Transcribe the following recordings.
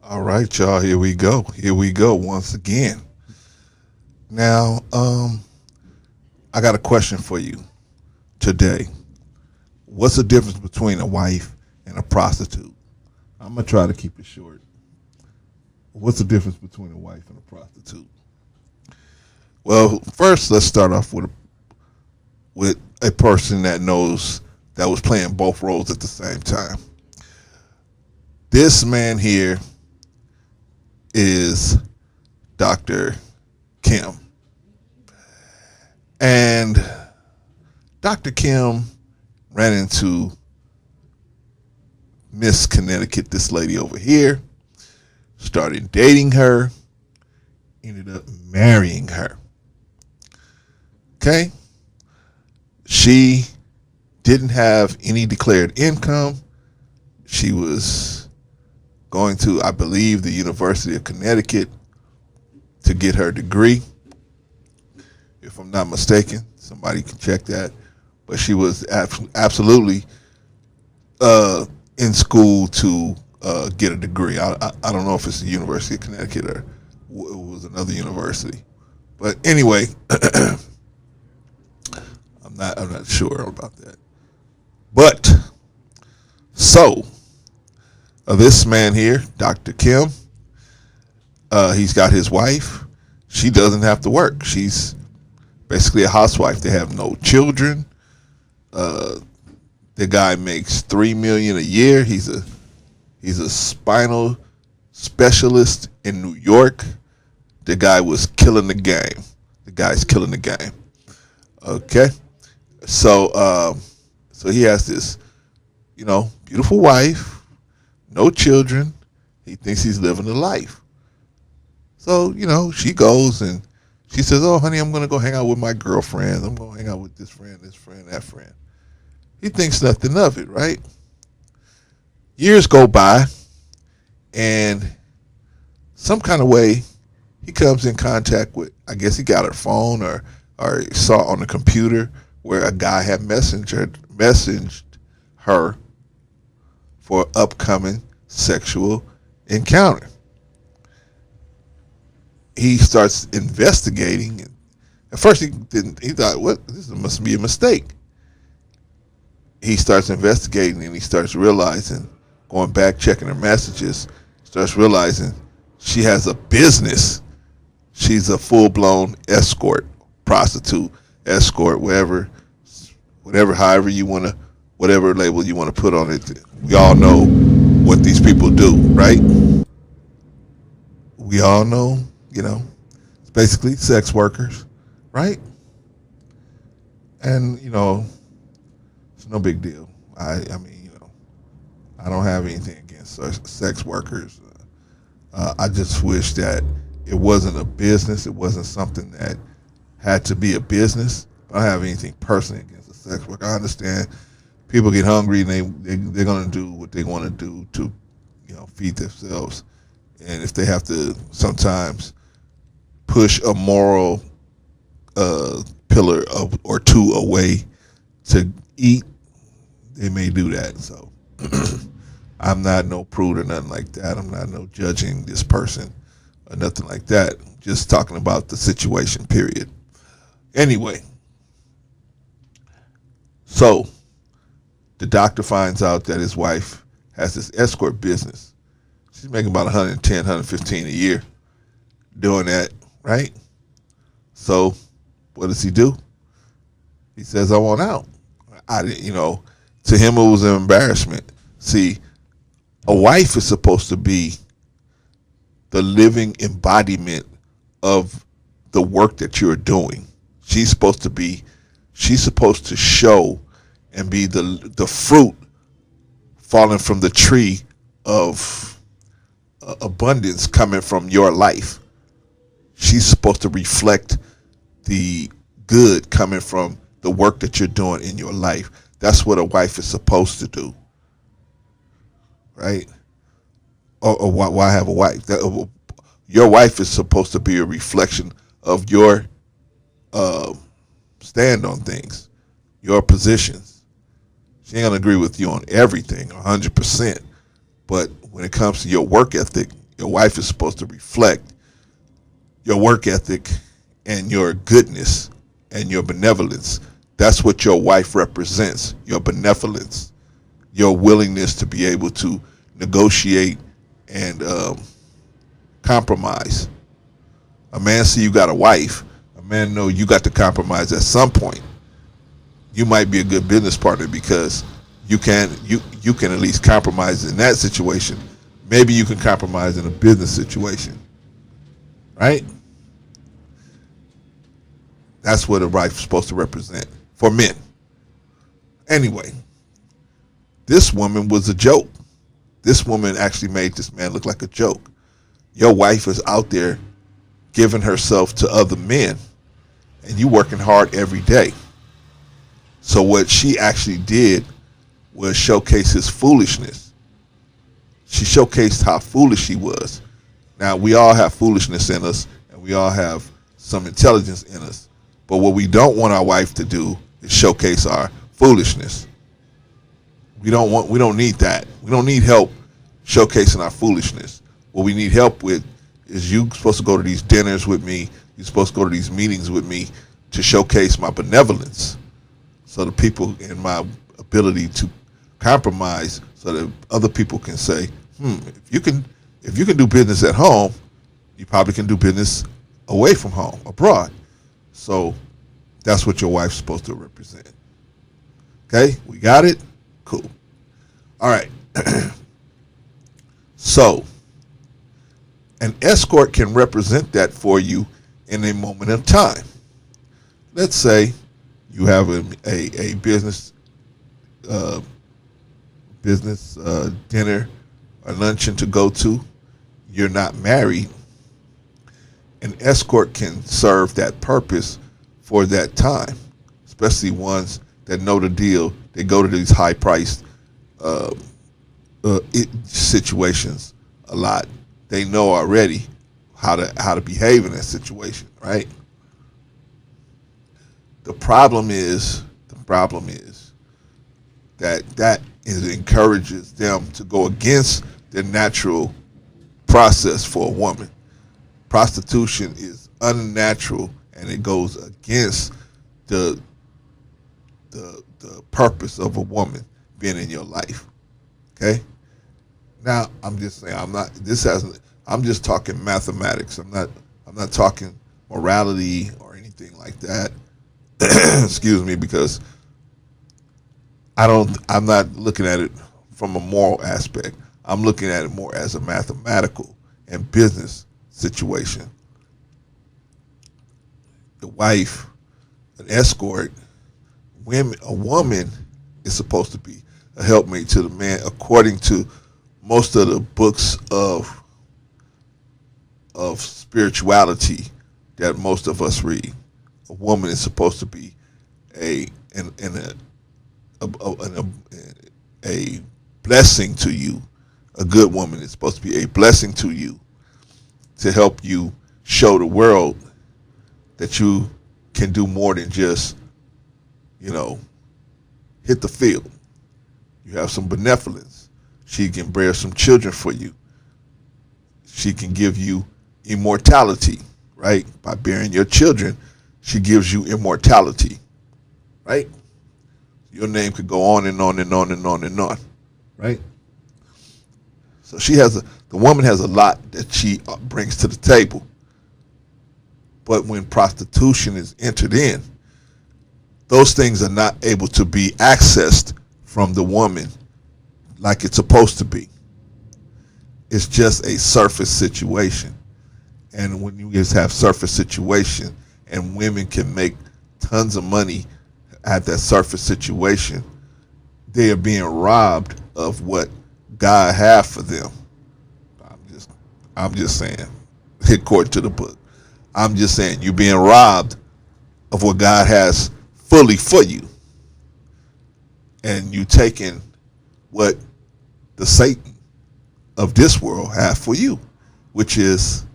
All right, y'all. Here we go. Here we go once again. Now, I got a question for you today. What's the difference between a wife and a prostitute? I'm gonna try to keep it short. What's the difference between a wife and a prostitute? Well, first, let's start off with a person that knows that was playing both roles at the same time. This man here is Dr. Kim. And Dr. Kim ran into Miss Connecticut, this lady over here, started dating her, ended up marrying her. Okay? She didn't have any declared income. She was going to, I believe, the University of Connecticut to get her degree. If I'm not mistaken, somebody can check that. But she was absolutely in school to get a degree. I don't know if it's the University of Connecticut or it was another university. But anyway, I'm not sure about that. But so this man here, Dr. Kim, he's got his wife. She doesn't have to work. She's basically a housewife. They have no children. The guy makes $3 million a year. He's a spinal specialist in New York. The guy was killing the game. The guy's killing the game. Okay, so he has this, beautiful wife, no children. He thinks he's living a life. So she goes and she says, "Oh, honey, I'm gonna go hang out with my girlfriends. I'm gonna hang out with this friend, that friend." He thinks nothing of it, right? Years go by, and some kind of way he comes in contact with, I guess he got her phone or saw on the computer where a guy had messaged her for an upcoming sexual encounter. He starts investigating. At first he didn't. He thought, "What? This must be a mistake." He starts investigating and he starts realizing, going back, checking her messages, starts realizing she has a business. She's a full-blown escort, prostitute, escort, however you want to, whatever label you want to put on it. We all know what these people do, right? We all know, it's basically sex workers, right? And, it's no big deal. I mean, I don't have anything against sex workers. I just wish that it wasn't a business. It wasn't something that had to be a business. I don't have anything personally against a sex worker. I understand people get hungry and they're going to do what they want to do to, feed themselves. And if they have to sometimes push a moral pillar or two away to eat, they may do that. So I'm not no prude or nothing like that. I'm not no judging this person or nothing like that. Just talking about the situation, period. Anyway, so the doctor finds out that his wife has this escort business. She's making about 110, 115 a year doing that, right? So what does he do? He says, "I want out." To him it was an embarrassment. See, a wife is supposed to be the living embodiment of the work that you're doing. She's supposed to show and be the fruit falling from the tree of abundance coming from your life. She's supposed to reflect the good coming from the work that you're doing in your life. That's what a wife is supposed to do, right? Or why have a wife? Your wife is supposed to be a reflection of your stand on things, your positions. She ain't gonna agree with you on everything, 100%. But when it comes to your work ethic, Your wife is supposed to reflect your work ethic and your goodness and your benevolence. That's what your wife represents, your benevolence, your willingness to be able to negotiate and compromise. A man see you got a wife, a man know you got to compromise at some point. You might be a good business partner because you can at least compromise in that situation. Maybe you can compromise in a business situation, right? That's what a wife is supposed to represent for men. Anyway, this woman was a joke. This woman actually made this man look like a joke. Your wife is out there giving herself to other men, and you working hard every day. So what she actually did was showcase his foolishness. She showcased how foolish she was. Now, we all have foolishness in us, and we all have some intelligence in us. But what we don't want our wife to do is showcase our foolishness. We don't need that. We don't need help showcasing our foolishness. What we need help with is you supposed to go to these dinners with me. You're supposed to go to these meetings with me to showcase my benevolence. So the people in my ability to compromise so that other people can say, if you can do business at home, you probably can do business away from home, abroad. So that's what your wife's supposed to represent. Okay, we got it? Cool. All right. So an escort can represent that for you in a moment of time. Let's say you have a business dinner or luncheon to go to. You're not married. An escort can serve that purpose for that time, especially ones that know the deal. They go to these high-priced situations a lot. They know already how to behave in that situation, right? The problem is that encourages them to go against the natural process for a woman. Prostitution is unnatural, and it goes against the purpose of a woman being in your life. Okay? Now, I'm just saying, I'm just talking mathematics. I'm not talking morality or anything like that. Excuse me, because I'm not looking at it from a moral aspect. I'm looking at it more as a mathematical and business situation. The wife, an escort, a woman is supposed to be a helpmate to the man, according to most of the books of spirituality that most of us read. A woman is supposed to be a blessing to you. A good woman is supposed to be a blessing to you, to help you show the world that you can do more than just, hit the field. You have some benevolence. She can bear some children for you. She can give you immortality, right? By bearing your children, she gives you immortality, right? Your name could go on and on and on and on and on, right? So the woman has a lot that she brings to the table. But when prostitution is entered in, those things are not able to be accessed from the woman like it's supposed to be. It's just a surface situation. And when you just have surface situation and women can make tons of money at that surface situation, they are being robbed of what God has for them. I'm just saying, according to the book. I'm just saying, you're being robbed of what God has fully for you. And you taking what the Satan of this world have for you, which is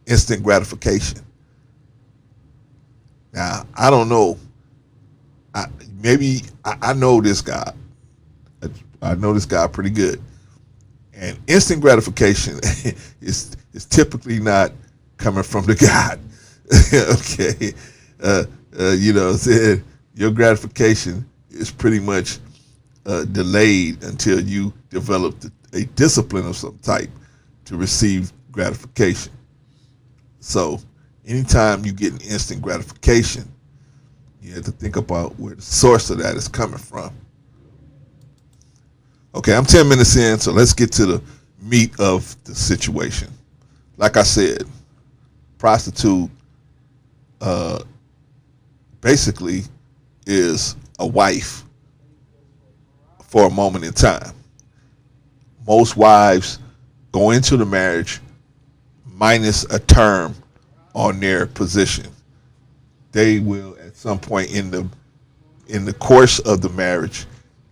instant gratification. Now, I don't know. I know this guy. I know this guy pretty good. And instant gratification is typically not coming from the God. Okay. You know what I'm saying? Your gratification is pretty much delayed until you develop a discipline of some type to receive gratification. So anytime you get an instant gratification, you have to think about where the source of that is coming from. Okay, I'm 10 minutes in, so let's get to the meat of the situation. Like I said, prostitute basically is a wife for a moment in time. Most wives go into the marriage minus a term on their position. They will at some point in the course of the marriage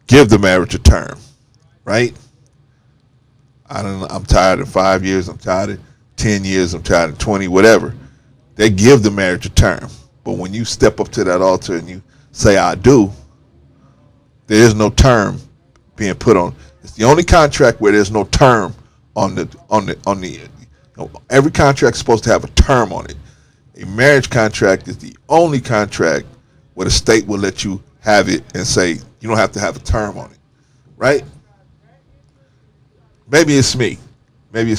give the marriage a term, right? I don't know, I'm tired of 5 years, I'm tired of 10 years, I'm tired of 20, whatever. They give the marriage a term. But when you step up to that altar and you say I do, there is no term being put on. It's the only contract where there's no term on the every contract is supposed to have a term on it. A marriage contract is the only contract where the state will let you have it and say you don't have to have a term on it, right? Maybe it's me. Maybe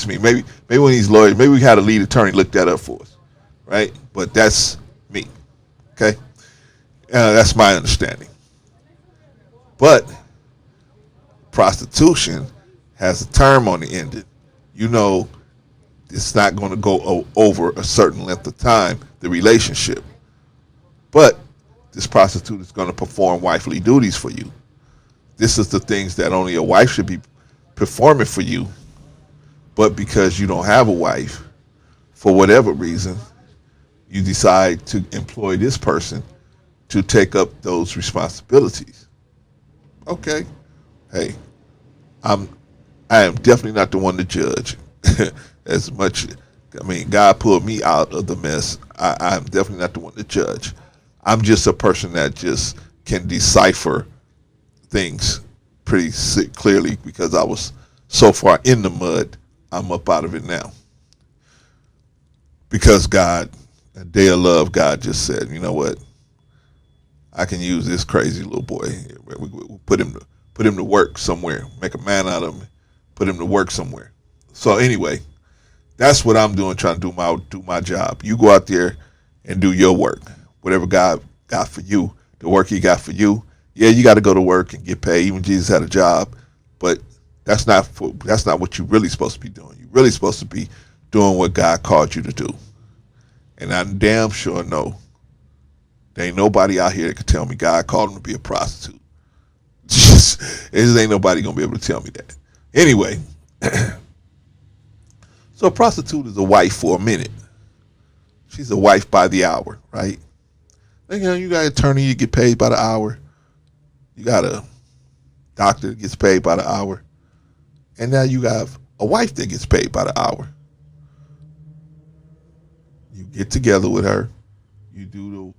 when these lawyers, maybe we had a lead attorney look that up for us, right? But that's me, okay? That's my understanding. But prostitution has a term on the end. You know, it's not going to go over a certain length of time, the relationship. But this prostitute is going to perform wifely duties for you. This is the things that only a wife should be performing for you. But because you don't have a wife, for whatever reason, you decide to employ this person to take up those responsibilities. Okay. Hey, I am definitely not the one to judge. As much, I mean, God pulled me out of the mess. I'm definitely not the one to judge. I'm just a person that just can decipher things pretty clearly because I was so far in the mud. I'm up out of it now. Because God, a day of love, God just said, you know what? I can use this crazy little boy. We put him to work somewhere. Make a man out of him. Put him to work somewhere. So anyway, that's what I'm doing, trying to do my job. You go out there and do your work. Whatever God got for you, the work he got for you. Yeah, you got to go to work and get paid. Even Jesus had a job, but that's not what you're really supposed to be doing. You're really supposed to be doing what God called you to do. And I damn sure know there ain't nobody out here that can tell me God called him to be a prostitute. There ain't nobody going to be able to tell me that. Anyway, so a prostitute is a wife for a minute. She's a wife by the hour, right? You know, you got an attorney, you get paid by the hour. You got a doctor that gets paid by the hour. And now you have a wife that gets paid by the hour. You get together with her. You do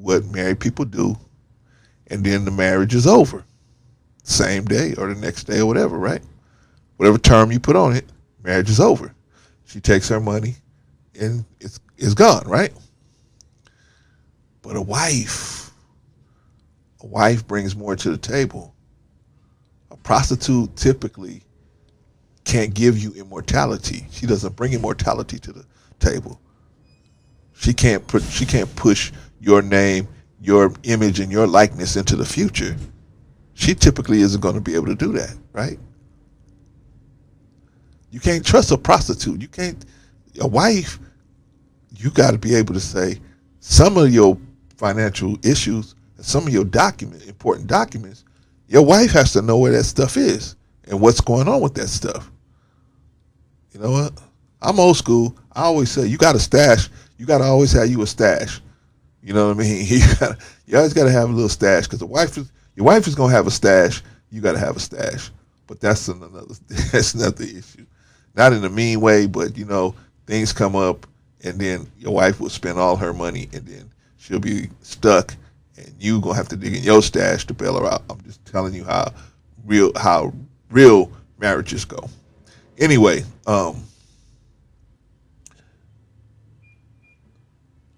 what married people do. And then the marriage is over. Same day or the next day or whatever, right? Whatever term you put on it, marriage is over. She takes her money and it's gone, right? But a wife brings more to the table. A prostitute typically can't give you immortality. She doesn't bring immortality to the table. She can't push your name, your image, and your likeness into the future. She typically isn't going to be able to do that, right? You can't trust a prostitute. A wife, you got to be able to say some of your financial issues and some of your important documents, your wife has to know where that stuff is and what's going on with that stuff. You know what? I'm old school. I always say you got a stash. You got to always have you a stash. You know what I mean? You always got to have a little stash because your wife is going to have a stash. You got to have a stash. But that's another issue. Not in a mean way, but you know, things come up and then your wife will spend all her money and then she'll be stuck and you going to have to dig in your stash to bail her out. I'm just telling you how real marriages go. Anyway, a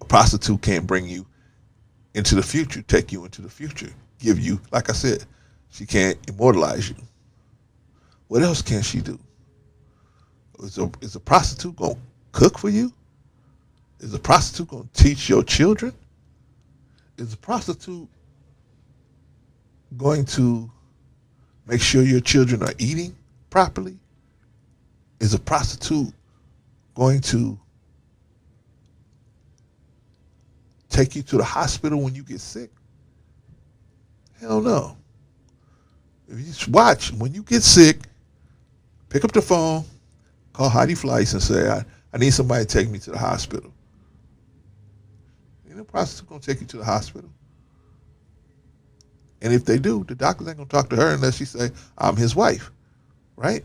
prostitute can't bring you into the future, take you into the future, give you, like I said, she can't immortalize you. What else can she do? Is a prostitute going to cook for you? Is a prostitute going to teach your children? Is a prostitute going to make sure your children are eating properly? Is a prostitute going to take you to the hospital when you get sick? Hell no. If you just watch, when you get sick, pick up the phone, call Heidi Fleiss and say, I need somebody to take me to the hospital. Ain't no prostitute going to take you to the hospital. And if they do, the doctors ain't going to talk to her unless she say, I'm his wife, right?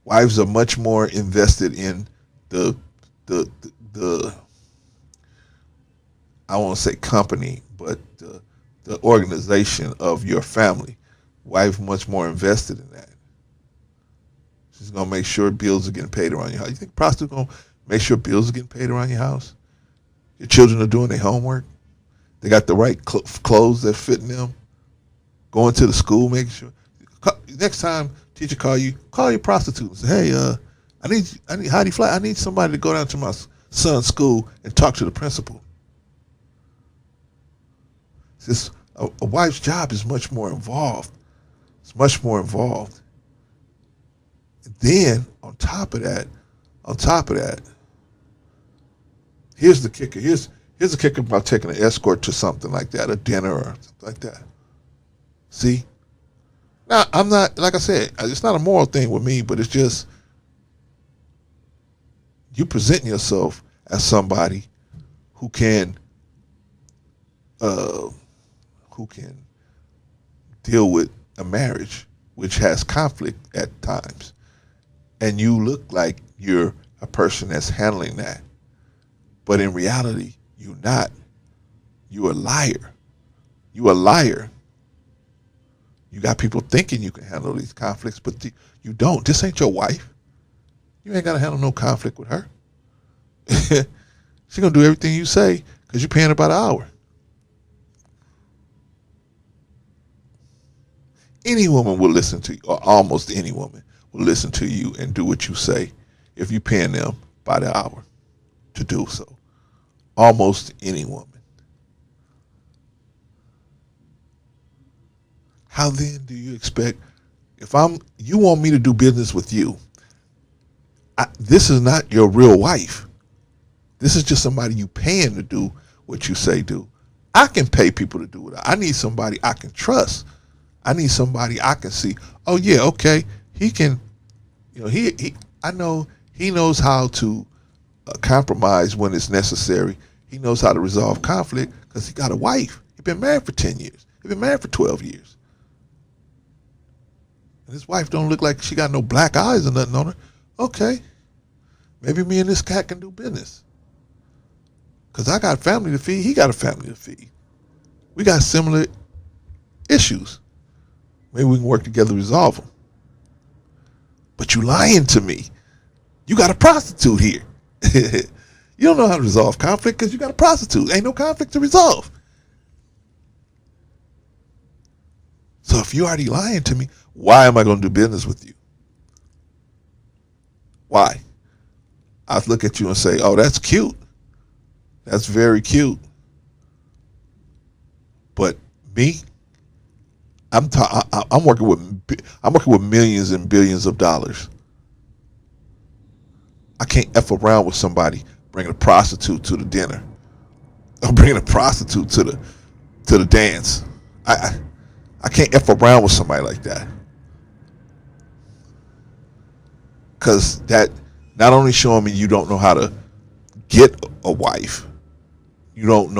Wives are much more invested in the I won't say company, but the organization of your family. Wife much more invested in that. She's gonna make sure bills are getting paid around your house. You think prostitute gonna make sure bills are getting paid around your house? Your children are doing their homework. They got the right clothes that fit in them. Going to the school, making sure. Next time teacher call your prostitute and say, hey, I need Heidi Fly. I need somebody to go down to my son's school and talk to the principal. It's a wife's job is much more involved. It's much more involved. And then on top of that, here's the kicker. Here's the kicker about taking an escort to something like that, a dinner or something like that. See? Now, I'm not, like I said, it's not a moral thing with me, but it's just you present yourself as somebody who can deal with a marriage which has conflict at times. And you look like you're a person that's handling that. But in reality, you're not. You're a liar. You're a liar. You got people thinking you can handle these conflicts, but you don't. This ain't your wife. You ain't got to handle no conflict with her. She's going to do everything you say because you're paying her by the hour. Any woman will listen to you, or almost any woman will listen to you and do what you say if you're paying them by the hour to do so. Almost any woman. How then do you expect, you want me to do business with you, this is not your real wife. This is just somebody you paying to do what you say do. I can pay people to do it. I need somebody I can trust. I need somebody I can see. Oh yeah, okay. He can, I know he knows how to compromise when it's necessary. He knows how to resolve conflict because he got a wife. He's been married for 10 years. He's been married for 12 years. And his wife don't look like she got no black eyes or nothing on her. Okay. Maybe me and this cat can do business. Because I got family to feed. He got a family to feed. We got similar issues. Maybe we can work together to resolve them. But you lying to me. You got a prostitute here. You don't know how to resolve conflict because you got a prostitute. Ain't no conflict to resolve. So if you already lying to me, why am I going to do business with you? Why? I look at you and say, oh, that's cute. That's very cute. But me, I'm working with millions and billions of dollars. I can't F around with somebody bringing a prostitute to the dinner or bringing a prostitute to the dance. I can't F around with somebody like that. Because that not only showing me you don't know how to get a wife, you don't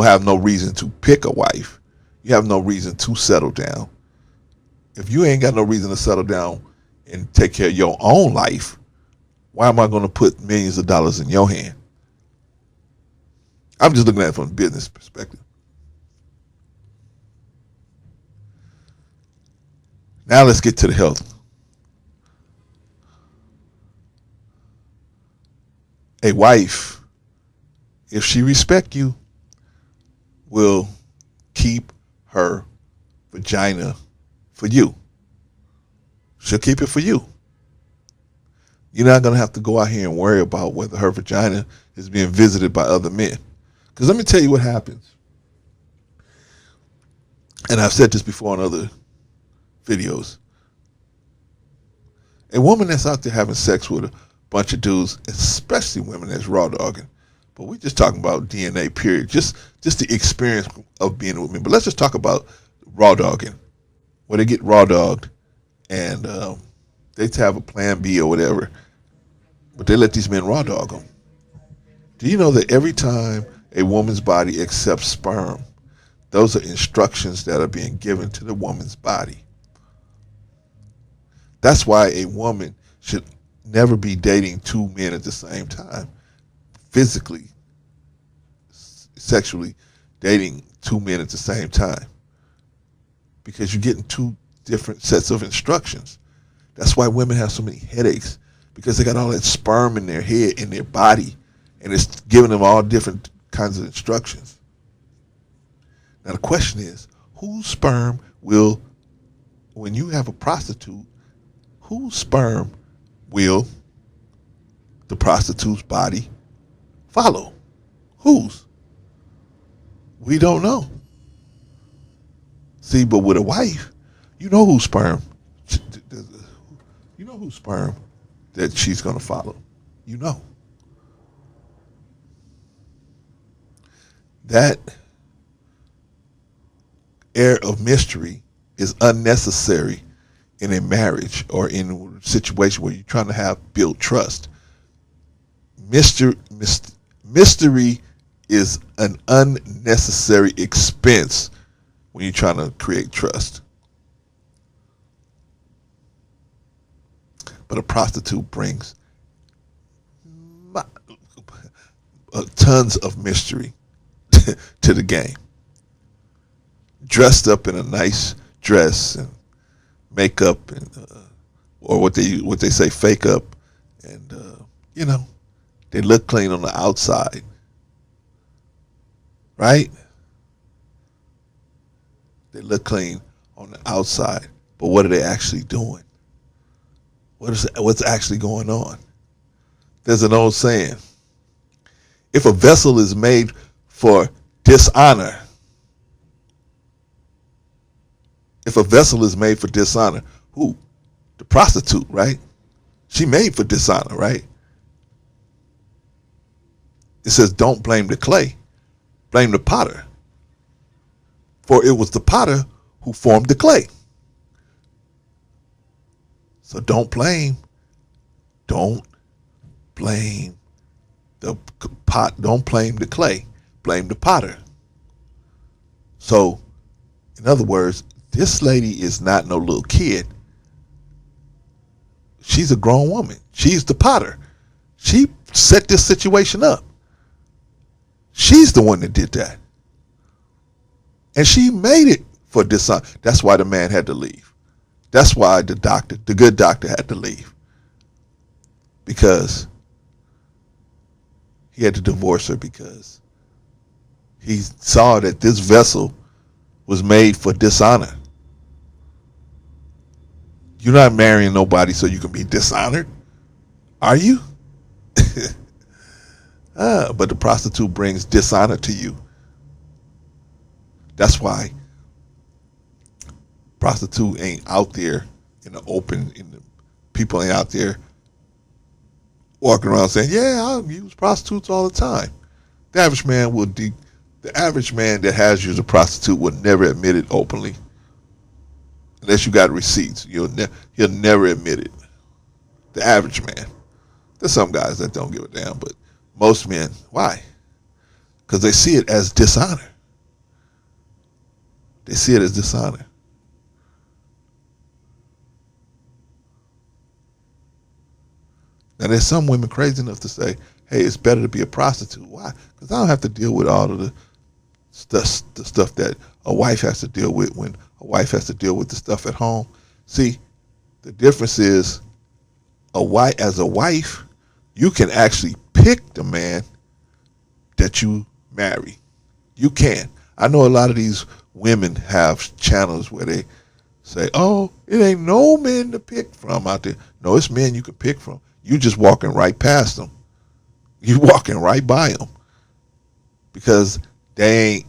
have no reason to pick a wife. You have no reason to settle down. If you ain't got no reason to settle down and take care of your own life, why am I going to put millions of dollars in your hand? I'm just looking at it from a business perspective. Now let's get to the health. A wife, if she respect you, will keep her vagina for you. She'll keep it for you. You're not going to have to go out here and worry about whether her vagina is being visited by other men. Because let me tell you what happens. And I've said this before in other videos. A woman that's out there having sex with a bunch of dudes, especially women that's raw dogging, but we're just talking about DNA, period. Just the experience of being with men. But let's just talk about raw dogging, where they get raw dogged and they have a plan B or whatever, but they let these men raw dog them. Do you know that every time a woman's body accepts sperm, those are instructions that are being given to the woman's body? That's why a woman should never be dating two men at the same time, physically, sexually dating two men at the same time, because you're getting two different sets of instructions. That's why women have so many headaches, because they got all that sperm in their head, in their body, and it's giving them all different kinds of instructions. Now the question is, whose sperm will, when you have a prostitute, whose sperm will the prostitute's body follow? Whose? We don't know. See, but with a wife, you know whose sperm, that she's going to follow. You know. That air of mystery is unnecessary in a marriage or in a situation where you're trying to build trust. Mystery is an unnecessary expense when you're trying to create trust. But a prostitute brings tons of mystery to the game. Dressed up in a nice dress and makeup, and or what they say, fake up, and they look clean on the outside, right? They look clean on the outside, but what are they actually doing? What's actually going on? There's an old saying: if a vessel is made for dishonor, who? The prostitute, right? She made for dishonor, right? It says, don't blame the clay, blame the potter. For it was the potter who formed the clay. So don't blame the pot, don't blame the clay, blame the potter. So, in other words, this lady is not no little kid. She's a grown woman. She's the potter. She set this situation up. She's the one that did that. And she made it for dishonor. That's why the man had to leave. That's why the good doctor had to leave. Because he had to divorce her, because he saw that this vessel was made for dishonor. You're not marrying nobody so you can be dishonored, are you? But the prostitute brings dishonor to you. That's why prostitute ain't out there in the open. People ain't out there walking around saying, "Yeah, I use prostitutes all the time." The average man the average man that has used a prostitute would never admit it openly, unless you got receipts. He'll never admit it. The average man. There's some guys that don't give a damn, but most men, why? Because they see it as dishonor. They see it as dishonor. Now, there's some women crazy enough to say, hey, it's better to be a prostitute. Why? Because I don't have to deal with all of the stuff that a wife has to deal with when a wife has to deal with the stuff at home. See, the difference is as a wife, you can actually pick the man that you marry. You can. I know a lot of these women have channels where they say, "Oh, it ain't no men to pick from out there." No, it's men you can pick from. You just walking right past them. You walking right by them because they ain't,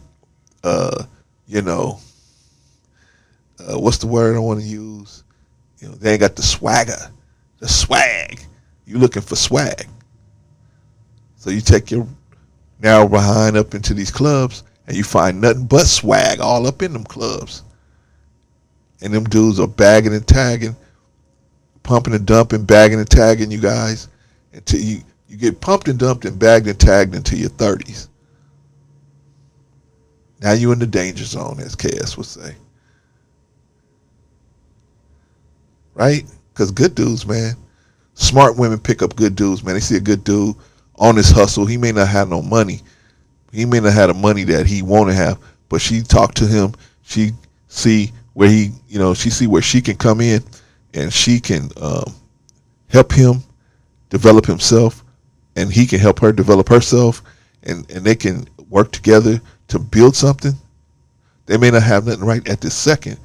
uh, you know, what's the word I want to use? They ain't got the swagger, the swag. You looking for swag, so you take your narrow behind up into these clubs, and you find nothing but swag all up in them clubs. And them dudes are bagging and tagging, pumping and dumping, bagging and tagging you guys until you get pumped and dumped and bagged and tagged into your 30s. Now you're in the danger zone, as KS would say. Right? Because good dudes, man. Smart women pick up good dudes, man. They see a good dude on his hustle. He may not have no money. He may not have the money that he want to have, but she talk to him. She see where she see where she can come in, and she can help him develop himself, and he can help her develop herself, and they can work together to build something. They may not have nothing right at this second,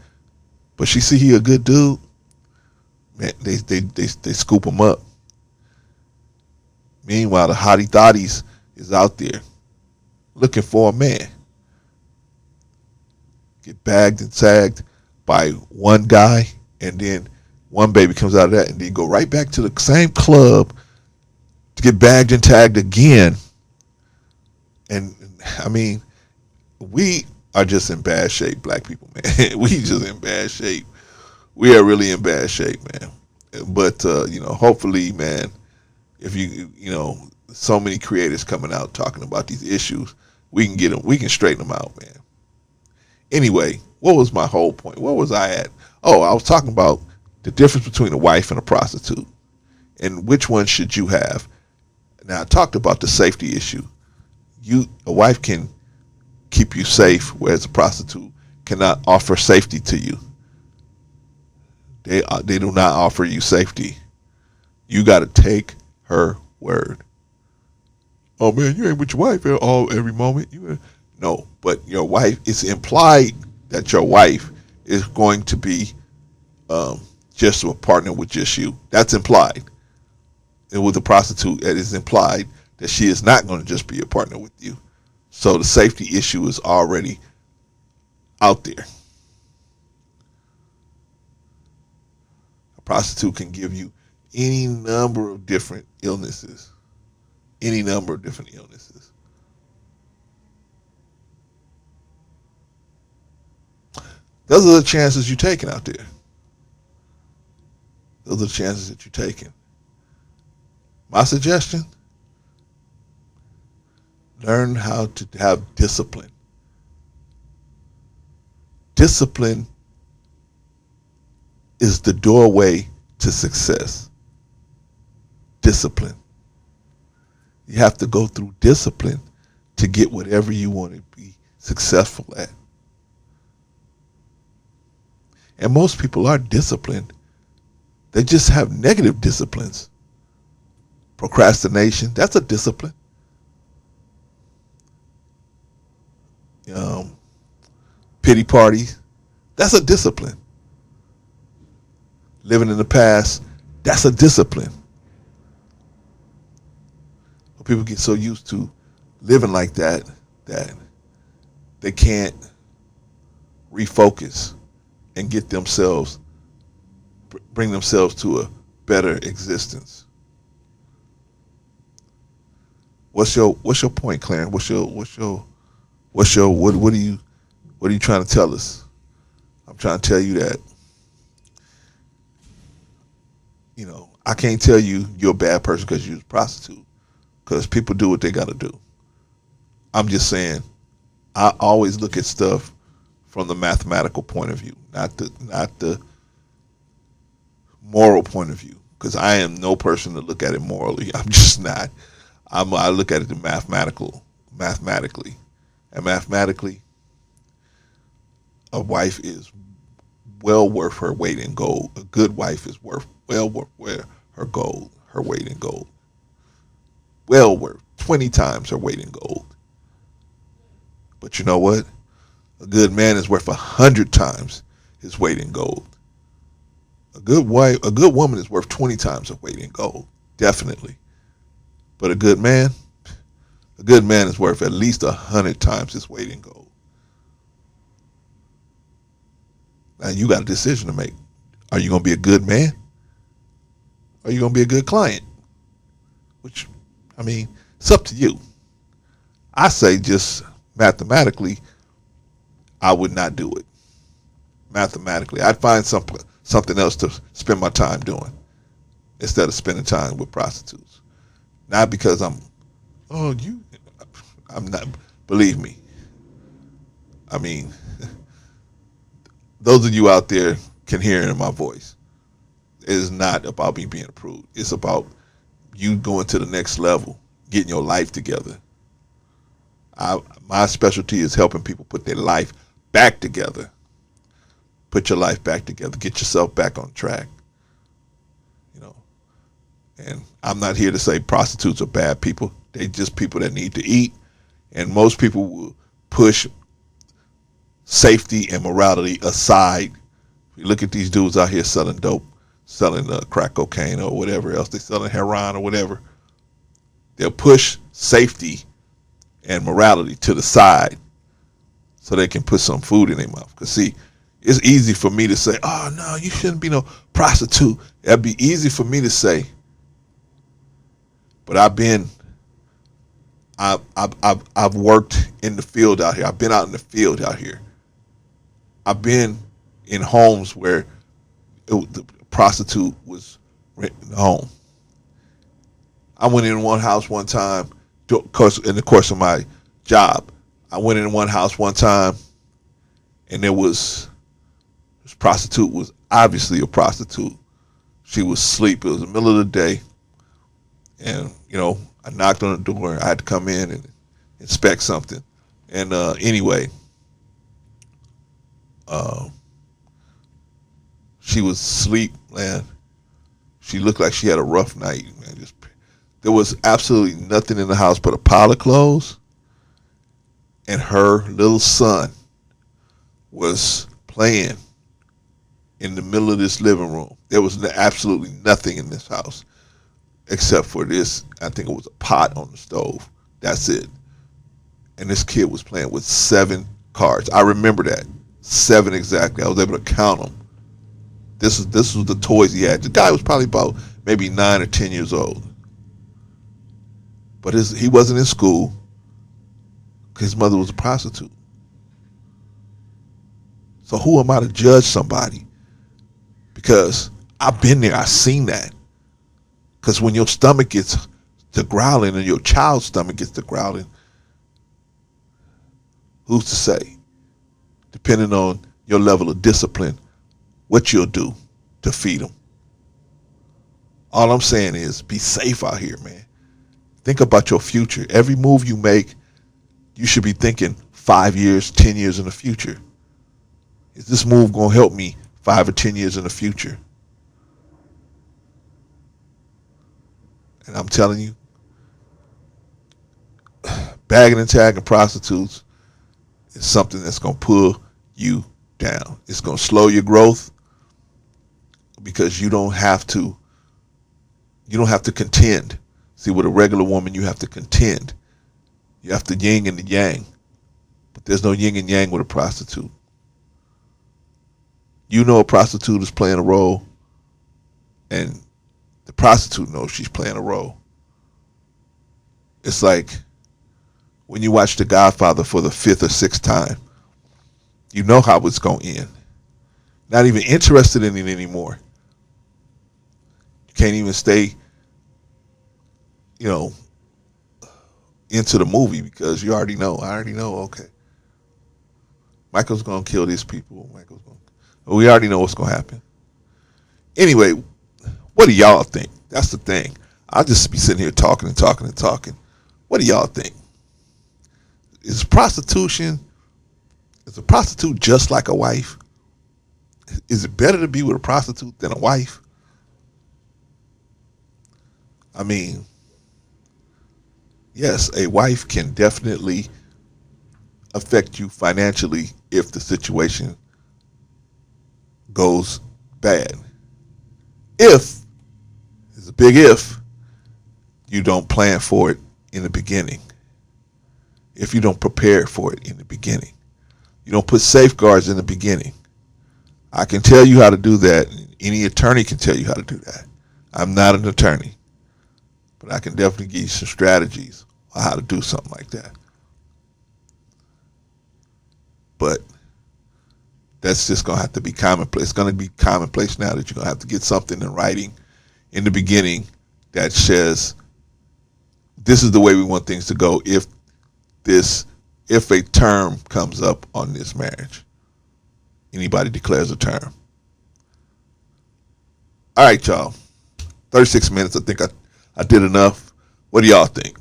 but she see he a good dude. Man, they scoop him up. Meanwhile, the hottie thotties is out there looking for a man. Get bagged and tagged by one guy, and then one baby comes out of that, and then go right back to the same club to get bagged and tagged again. And I mean, we are just in bad shape, black people, man. We just in bad shape. We are really in bad shape, man. But hopefully, man, if so many creators coming out talking about these issues, we can straighten them out, man. Anyway, what was my whole point? Where was I at? Oh, I was talking about the difference between a wife and a prostitute, and which one should you have. Now, I talked about the safety issue. A wife can keep you safe, whereas a prostitute cannot offer safety to you. They do not offer you safety. You got to take her word. Oh man, you ain't with your wife every moment. No, but your wife. It's implied that your wife is going to be just a partner with just you. That's implied. And with a prostitute, it is implied that she is not going to just be a partner with you. So the safety issue is already out there. Prostitute can give you any number of different illnesses. Any number of different illnesses. Those are the chances you're taking out there. Those are the chances that you're taking. My suggestion, learn how to have discipline. Discipline is the doorway to success. Discipline. You have to go through discipline to get whatever you want to be successful at. And most people are disciplined. They just have negative disciplines. Procrastination, that's a discipline. Pity parties, that's a discipline. Living in the past, that's a discipline. People get so used to living like that they can't refocus and bring themselves to a better existence. What's your point, Clarence? What are you trying to tell us? I'm trying to tell you that I can't tell you you're a bad person because you're a prostitute, because people do what they got to do. I'm just saying, I always look at stuff from the mathematical point of view, not the moral point of view, because I am no person to look at it morally. I'm just not. I look at it mathematically, and mathematically, a wife is well worth her weight in gold. A good wife is well worth her weight in gold. Well worth 20 times her weight in gold. But you know what? A good man is worth 100 times his weight in gold. A good woman is worth 20 times her weight in gold, definitely. But a good man is worth at least 100 times his weight in gold. Now you got a decision to make. Are you going to be a good man? Or are you going to be a good client? Which, I mean, it's up to you. I say just mathematically, I would not do it. Mathematically, I'd find something else to spend my time doing instead of spending time with prostitutes. Not because I'm not, believe me. I mean, those of you out there can hear it in my voice. It is not about me being approved. It's about you going to the next level, getting your life together. My specialty is helping people put their life back together. Put your life back together. Get yourself back on track. You know, and I'm not here to say prostitutes are bad people. They're just people that need to eat. And most people will push safety and morality aside. If you look at these dudes out here selling dope, selling crack cocaine or whatever else, they selling heroin or whatever, they'll push safety and morality to the side so they can put some food in their mouth. Because see, it's easy for me to say, oh no, you shouldn't be no prostitute. That'd be easy for me to say. But I've worked in the field out here. I've been out in the field out here. I've been in homes where the prostitute was renting a home. I went in one house one time, in the course of my job. I went in one house one time, and this prostitute was obviously a prostitute. She was asleep. It was the middle of the day, and I knocked on the door. I had to come in and inspect something, and anyway. She was asleep, man. She looked like she had a rough night, man. There was absolutely nothing in the house but a pile of clothes, and her little son was playing in the middle of this living room. There was absolutely nothing in this house except for this. I think it was a pot on the stove. That's it. And this kid was playing with 7 cards. I remember that. 7 exactly. I was able to count them. This was the toys he had. The guy was probably about maybe 9 or 10 years old. But he wasn't in school because his mother was a prostitute. So who am I to judge somebody? Because I've been there. I've seen that. Because when your stomach gets to growling and your child's stomach gets to growling, who's to say? Depending on your level of discipline, what you'll do to feed them. All I'm saying is be safe out here, man. Think about your future. Every move you make, you should be thinking 5 years, 10 years in the future. Is this move going to help me 5 or 10 years in the future? And I'm telling you, bagging and tagging prostitutes is something that's going to pull you down. It's going to slow your growth because you don't have to contend. See, with a regular woman, you have to contend. You have to yin and the yang. But there's no yin and yang with a prostitute. You know a prostitute is playing a role, and the prostitute knows she's playing a role. It's like when you watch The Godfather for the 5th or 6th time, you know how it's going to end. Not even interested in it anymore. You can't even stay, into the movie because you already know. I already know, okay. Michael's going to kill these people. We already know what's going to happen. Anyway, what do y'all think? That's the thing. I'll just be sitting here talking and talking and talking. What do y'all think? Is a prostitute just like a wife? Is it better to be with a prostitute than a wife? I mean, yes, a wife can definitely affect you financially if the situation goes bad. If, it's a big if, you don't plan for it in the beginning. If you don't prepare for it in the beginning. You don't put safeguards in the beginning. I can tell you how to do that. Any attorney can tell you how to do that. I'm not an attorney, but I can definitely give you some strategies on how to do something like that. But that's just going to have to be commonplace. It's going to be commonplace now that you're going to have to get something in writing in the beginning that says this is the way we want things to go if a term comes up on this marriage. Anybody declares a term. All right, y'all. 36 minutes. I think I did enough. What do y'all think?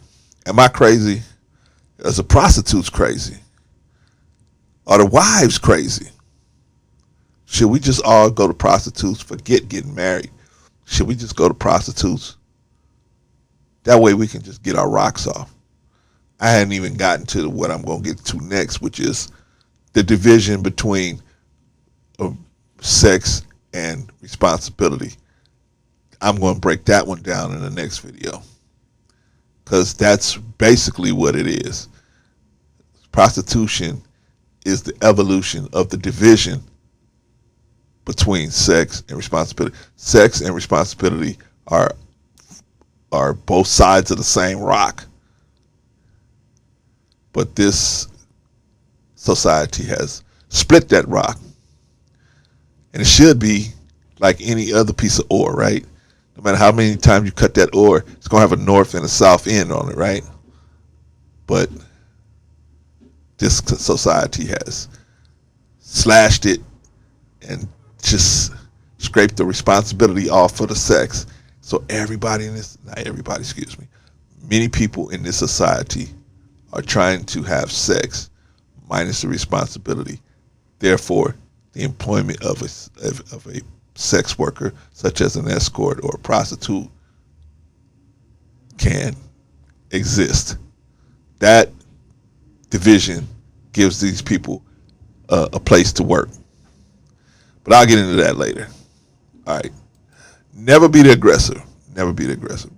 Am I crazy? Is the prostitutes crazy? Are the wives crazy? Should we just all go to prostitutes? Forget getting married. Should we just go to prostitutes? That way we can just get our rocks off. I hadn't even gotten to what I'm going to get to next, which is the division between sex and responsibility. I'm going to break that one down in the next video because that's basically what it is. Prostitution is the evolution of the division between sex and responsibility. Sex and responsibility are both sides of the same rock. But this society has split that rock. And it should be like any other piece of ore, right? No matter how many times you cut that ore, it's going to have a north and a south end on it, right? But this society has slashed it and just scraped the responsibility off for the sex. So everybody in this, not everybody, excuse me, many people in this society are trying to have sex minus the responsibility. Therefore, the employment of a sex worker, such as an escort or a prostitute, can exist. That division gives these people a place to work. But I'll get into that later. All right. Never be the aggressor. Never be the aggressor.